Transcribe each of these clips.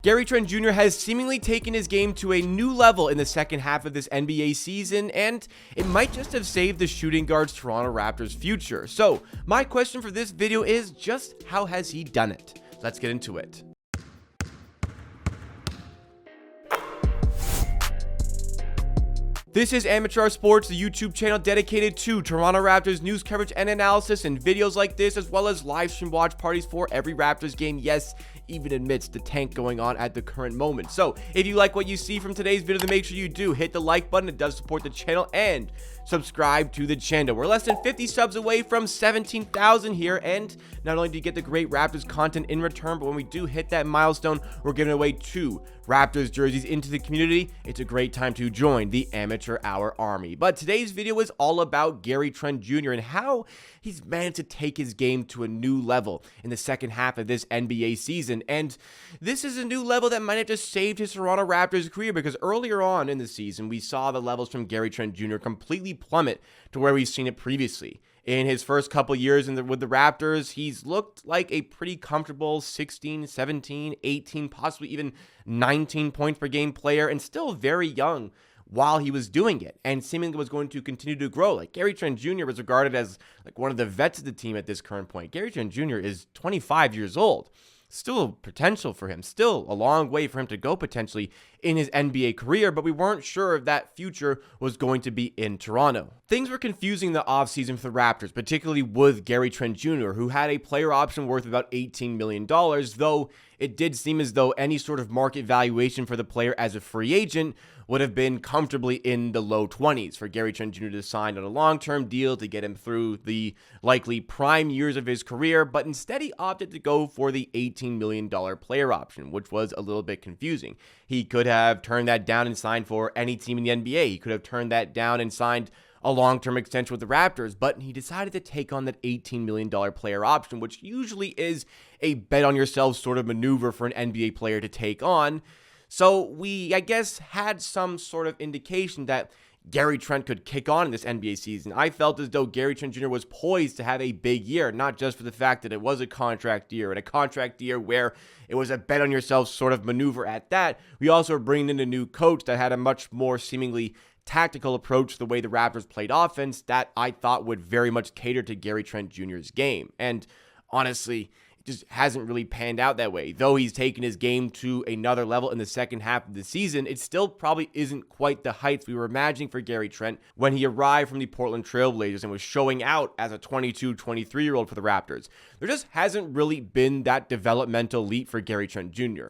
Gary Trent Jr. has seemingly taken his game to a new level in the second half of this NBA season, and it might just have saved the shooting guard's Toronto Raptors' future. So, my question for this video is just how has he done it? Let's get into it. This is Amateur Sports, the YouTube channel dedicated to Toronto Raptors news coverage and analysis, and videos like this, as well as live stream watch parties for every Raptors game. Yes, even amidst the tank going on at the current moment. So if you like what you see from today's video, then make sure you do hit the like button. It does support the channel, and subscribe to the channel. We're less than 50 subs away from 17,000 here, and not only do you get the great Raptors content in return, but when we do hit that milestone, we're giving away 2 Raptors jerseys into the community. It's a great time to join the Amateur Hour Army. But today's video is all about Gary Trent Jr. and how he's managed to take his game to a new level in the second half of this NBA season. And this is a new level that might have just saved his Toronto Raptors career, because earlier on in the season, we saw the levels from Gary Trent Jr. completely plummet to where we've seen it previously. In his first couple years with the Raptors, he's looked like a pretty comfortable 16, 17, 18, possibly even 19 points per game player, and still very young while he was doing it, and seemingly was going to continue to grow. Like, Gary Trent Jr. was regarded as like one of the vets of the team at this current point. Gary Trent Jr. is 25 years old. Still potential for him, still a long way for him to go potentially in his NBA career, but we weren't sure if that future was going to be in Toronto. Things were confusing the offseason for the Raptors, particularly with Gary Trent Jr., who had a player option worth about $18 million, though it did seem as though any sort of market valuation for the player as a free agent would have been comfortably in the low 20s for Gary Trent Jr. to sign on a long-term deal to get him through the likely prime years of his career, but instead he opted to go for the $18 million player option, which was a little bit confusing. He could have turned that down and signed for any team in the NBA. He could have turned that down and signed a long-term extension with the Raptors, but he decided to take on that $18 million player option, which usually is a bet on yourself sort of maneuver for an NBA player to take on. So we, I guess, had some sort of indication that Gary Trent could kick on in this NBA season. I felt as though Gary Trent Jr. was poised to have a big year, not just for the fact that it was a contract year, and a contract year where it was a bet on yourself sort of maneuver at that. We also were bringing in a new coach that had a much more seemingly tactical approach to the way the Raptors played offense that I thought would very much cater to Gary Trent Jr.'s game. And honestly, it just hasn't really panned out that way. Though he's taken his game to another level in the second half of the season, it still probably isn't quite the heights we were imagining for Gary Trent when he arrived from the Portland Trail Blazers and was showing out as a 22, 23-year-old for the Raptors. There just hasn't really been that developmental leap for Gary Trent Jr.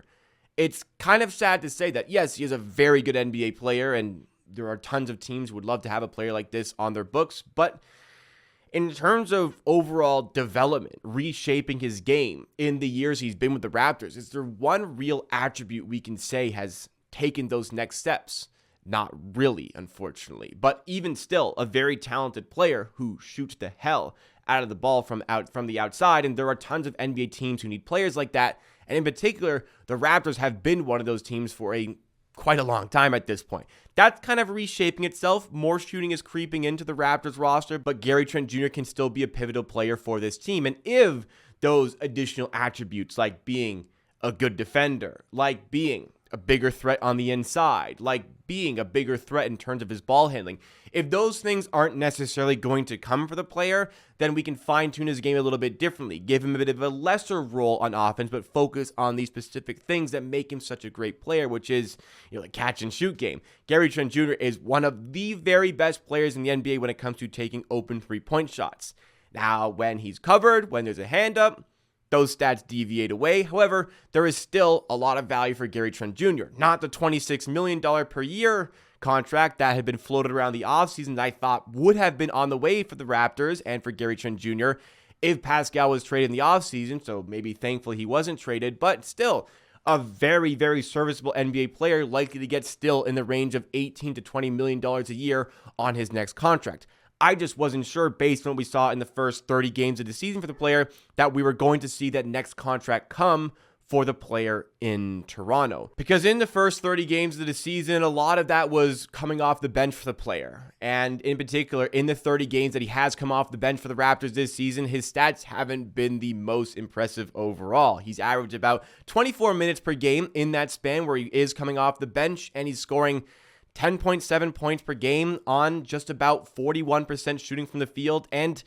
It's kind of sad to say that, yes, he is a very good NBA player, and there are tons of teams who would love to have a player like this on their books, but in terms of overall development, reshaping his game in the years he's been with the Raptors, is there one real attribute we can say has taken those next steps? Not really, unfortunately, but even still, a very talented player who shoots the hell out of the ball from the outside, and there are tons of NBA teams who need players like that, and in particular, the Raptors have been one of those teams for quite a long time at this point. That's kind of reshaping itself. More shooting is creeping into the Raptors roster, but Gary Trent Jr. can still be a pivotal player for this team. And if those additional attributes, like being a good defender, like being a bigger threat on the inside, like being a bigger threat in terms of his ball handling, if those things aren't necessarily going to come for the player, then we can fine-tune his game a little bit differently, give him a bit of a lesser role on offense, but focus on these specific things that make him such a great player, which is, the catch and shoot game. Gary Trent Jr. is one of the very best players in the NBA when it comes to taking open three-point shots. Now, when he's covered, when there's a hand up, those stats deviate away. However, there is still a lot of value for Gary Trent Jr. Not the $26 million per year contract that had been floated around the offseason that I thought would have been on the way for the Raptors and for Gary Trent Jr. if Pascal was traded in the offseason, so maybe thankfully he wasn't traded, but still a very, very serviceable NBA player, likely to get still in the range of $18 to $20 million a year on his next contract. I just wasn't sure, based on what we saw in the first 30 games of the season for the player, that we were going to see that next contract come for the player in Toronto. Because in the first 30 games of the season, a lot of that was coming off the bench for the player. And in particular, in the 30 games that he has come off the bench for the Raptors this season, his stats haven't been the most impressive overall. He's averaged about 24 minutes per game in that span where he is coming off the bench, and he's scoring 10.7 points per game on just about 41% shooting from the field and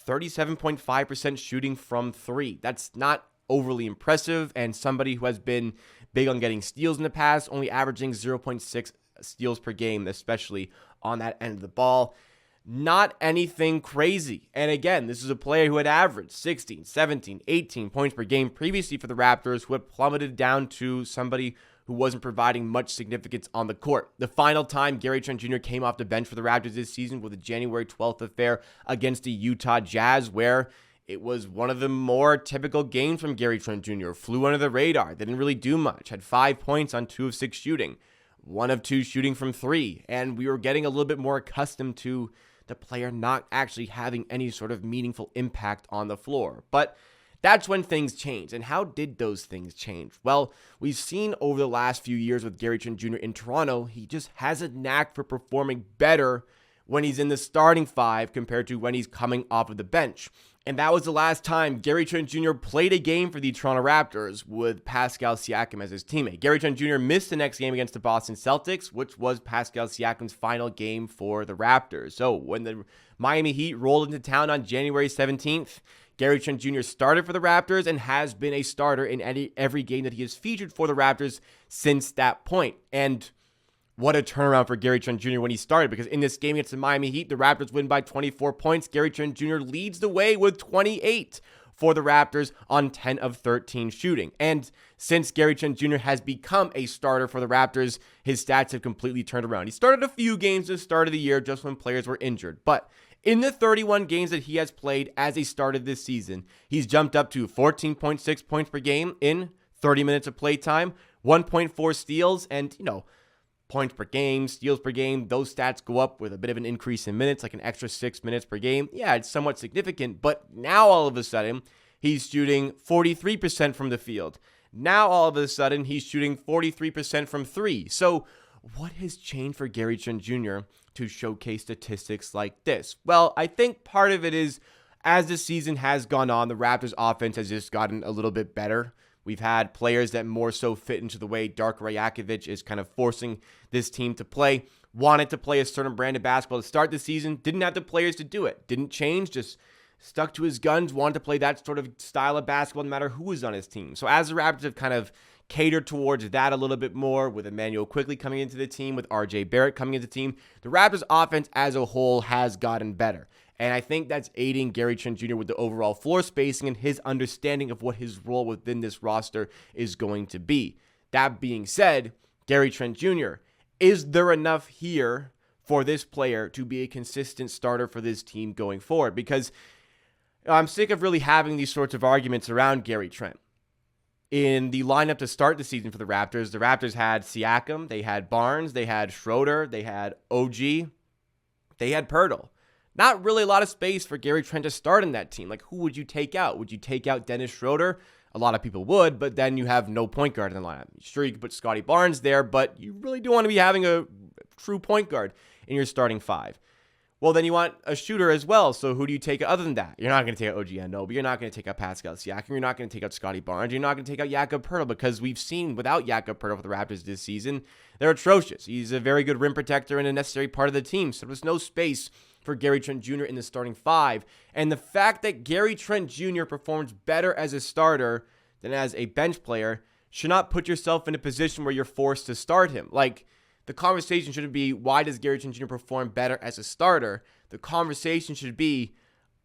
37.5% shooting from three. That's not overly impressive, and somebody who has been big on getting steals in the past, only averaging 0.6 steals per game, especially on that end of the ball. Not anything crazy. And again, this is a player who had averaged 16, 17, 18 points per game previously for the Raptors, who had plummeted down to somebody who wasn't providing much significance on the court. The final time Gary Trent Jr. came off the bench for the Raptors this season was a January 12th affair against the Utah Jazz, where it was one of the more typical games from Gary Trent Jr. Flew under the radar, didn't really do much, had 5 points on 2 of 6 shooting, 1 of 2 shooting from 3, and we were getting a little bit more accustomed to the player not actually having any sort of meaningful impact on the floor. But that's when things changed. And how did those things change? Well, we've seen over the last few years with Gary Trent Jr. in Toronto, he just has a knack for performing better when he's in the starting 5 compared to when he's coming off of the bench. And that was the last time Gary Trent Jr. played a game for the Toronto Raptors with Pascal Siakam as his teammate. Gary Trent Jr. missed the next game against the Boston Celtics, which was Pascal Siakam's final game for the Raptors. So when the Miami Heat rolled into town on January 17th, Gary Trent Jr. started for the Raptors and has been a starter in every game that he has featured for the Raptors since that point. And what a turnaround for Gary Trent Jr. when he started, because in this game against the Miami Heat, the Raptors win by 24 points. Gary Trent Jr. leads the way with 28 for the Raptors on 10 of 13 shooting. And since Gary Trent Jr. has become a starter for the Raptors, his stats have completely turned around. He started a few games at the start of the year just when players were injured, but in the 31 games that he has played as a starter this season, he's jumped up to 14.6 points per game in 30 minutes of play time, 1.4 steals, and, points per game, steals per game, those stats go up with a bit of an increase in minutes, like an extra 6 minutes per game. Yeah, it's somewhat significant, but now all of a sudden, he's shooting 43% from the field. Now all of a sudden, he's shooting 43% from 3. So what has changed for Gary Trent Jr. to showcase statistics like this? Well, I think part of it is, as the season has gone on, the Raptors offense has just gotten a little bit better. We've had players that more so fit into the way Darko Rajakovic is kind of forcing this team to play. Wanted to play a certain brand of basketball to start the season. Didn't have the players to do it. Didn't change, just stuck to his guns. Wanted to play that sort of style of basketball no matter who was on his team. So as the Raptors have kind of catered towards that a little bit more, with Emmanuel quickly coming into the team, with RJ Barrett coming into the team, the Raptors offense as a whole has gotten better. And I think that's aiding Gary Trent Jr. with the overall floor spacing and his understanding of what his role within this roster is going to be. That being said, Gary Trent Jr., is there enough here for this player to be a consistent starter for this team going forward? Because I'm sick of really having these sorts of arguments around Gary Trent. In the lineup to start the season for the Raptors had Siakam, they had Barnes, they had Schroeder, they had OG, they had Pirtle. Not really a lot of space for Gary Trent to start in that team. Like, who would you take out? Would you take out Dennis Schroeder? A lot of people would, but then you have no point guard in the lineup. Sure, you could put Scotty Barnes there, but you really do want to be having a true point guard in your starting 5. Well, then you want a shooter as well, so who do you take other than that? You're not going to take out OG Anunoby, you're not going to take out Pascal Siakam, you're not going to take out Scotty Barnes, you're not going to take out Jakob Poeltl, because we've seen without Jakob Poeltl for the Raptors this season, they're atrocious. He's a very good rim protector and a necessary part of the team, so there's no space for Gary Trent Jr. in the starting 5. And the fact that Gary Trent Jr. performs better as a starter than as a bench player should not put yourself in a position where you're forced to start him. Like, the conversation shouldn't be, why does Gary Trent Jr. perform better as a starter? The conversation should be,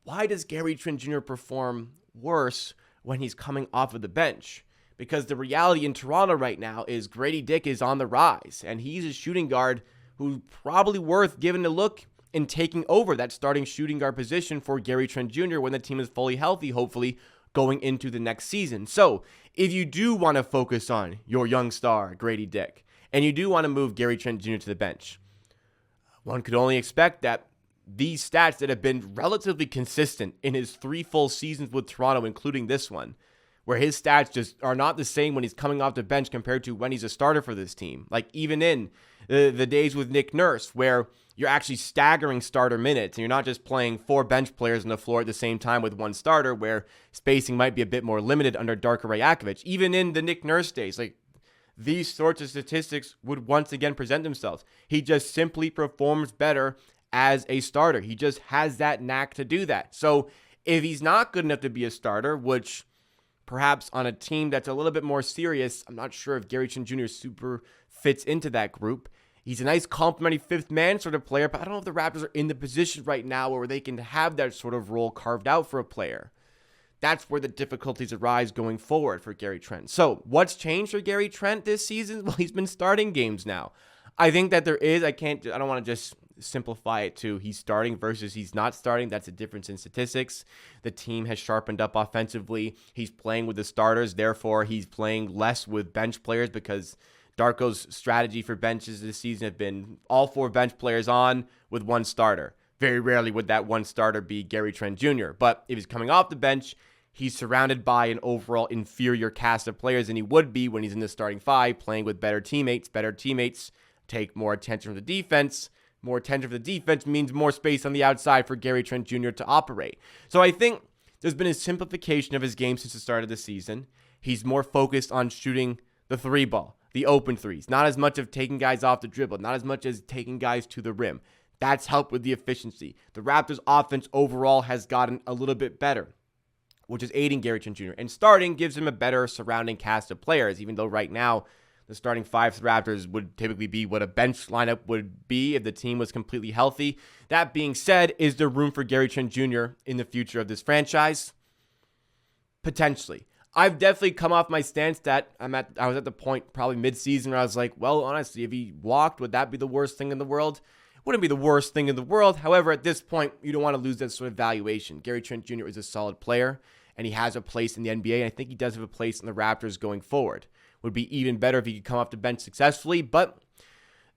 why does Gary Trent Jr. perform worse when he's coming off of the bench? Because the reality in Toronto right now is Gradey Dick is on the rise, and he's a shooting guard who's probably worth giving a look in taking over that starting shooting guard position for Gary Trent Jr. when the team is fully healthy, hopefully, going into the next season. So, if you do want to focus on your young star, Gradey Dick, and you do want to move Gary Trent Jr. to the bench, one could only expect that these stats that have been relatively consistent in his 3 full seasons with Toronto, including this one, where his stats just are not the same when he's coming off the bench compared to when he's a starter for this team. Like even in the days with Nick Nurse, where you're actually staggering starter minutes and you're not just playing 4 bench players on the floor at the same time with 1 starter, where spacing might be a bit more limited under Darko Rajakovic. Even in the Nick Nurse days, like these sorts of statistics would once again present themselves. He just simply performs better as a starter. He just has that knack to do that. So if he's not good enough to be a starter, which perhaps on a team that's a little bit more serious, I'm not sure if Gary Trent Jr. super fits into that group. He's a nice complimentary 5th man sort of player, but I don't know if the Raptors are in the position right now where they can have that sort of role carved out for a player. That's where the difficulties arise going forward for Gary Trent. So what's changed for Gary Trent this season? Well, he's been starting games now. I think that there is, I don't want to just simplify it to he's starting versus he's not starting. That's a difference in statistics. The team has sharpened up offensively. He's playing with the starters. Therefore, he's playing less with bench players because Darko's strategy for benches this season have been all 4 bench players on with 1 starter. Very rarely would that 1 starter be Gary Trent Jr. But if he's coming off the bench, he's surrounded by an overall inferior cast of players than he would be when he's in the starting 5 playing with better teammates. Better teammates take more attention from the defense. More attention from the defense means more space on the outside for Gary Trent Jr. to operate. So I think there's been a simplification of his game since the start of the season. He's more focused on shooting the 3 ball, the open threes, not as much of taking guys off the dribble, not as much as taking guys to the rim. That's helped with the efficiency. The Raptors' offense overall has gotten a little bit better, which is aiding Gary Trent Jr. And starting gives him a better surrounding cast of players, even though right now the starting 5 Raptors would typically be what a bench lineup would be if the team was completely healthy. That being said, is there room for Gary Trent Jr. in the future of this franchise? Potentially. I've definitely come off my stance that I was at the point probably mid-season where I was like, well, honestly, if he walked, would that be the worst thing in the world? It wouldn't be the worst thing in the world. However, at this point, you don't want to lose that sort of valuation. Gary Trent Jr. is a solid player, and he has a place in the NBA, and I think he does have a place in the Raptors going forward. Would be even better if he could come off the bench successfully, but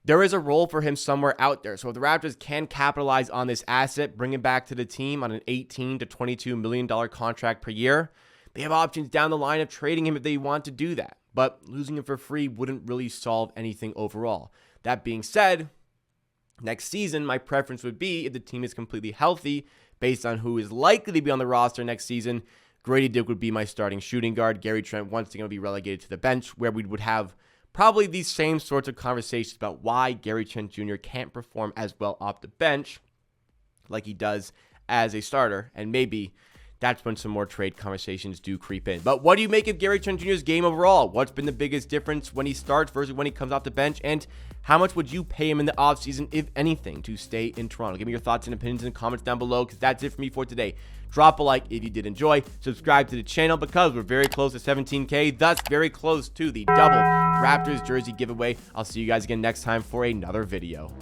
there is a role for him somewhere out there. So if the Raptors can capitalize on this asset, bring him back to the team on an $18 to $22 million contract per year, they have options down the line of trading him if they want to do that. But losing him for free wouldn't really solve anything overall. That being said, next season, my preference would be if the team is completely healthy, based on who is likely to be on the roster next season, Gradey Dick would be my starting shooting guard. Gary Trent once again would be relegated to the bench, where we would have probably these same sorts of conversations about why Gary Trent Jr. can't perform as well off the bench like he does as a starter. And maybe that's when some more trade conversations do creep in. But what do you make of Gary Trent Jr.'s game overall? What's been the biggest difference when he starts versus when he comes off the bench? And how much would you pay him in the offseason, if anything, to stay in Toronto? Give me your thoughts and opinions in the comments down below, because that's it for me for today. Drop a like if you did enjoy. Subscribe to the channel because we're very close to 17K, thus very close to the double Raptors jersey giveaway. I'll see you guys again next time for another video.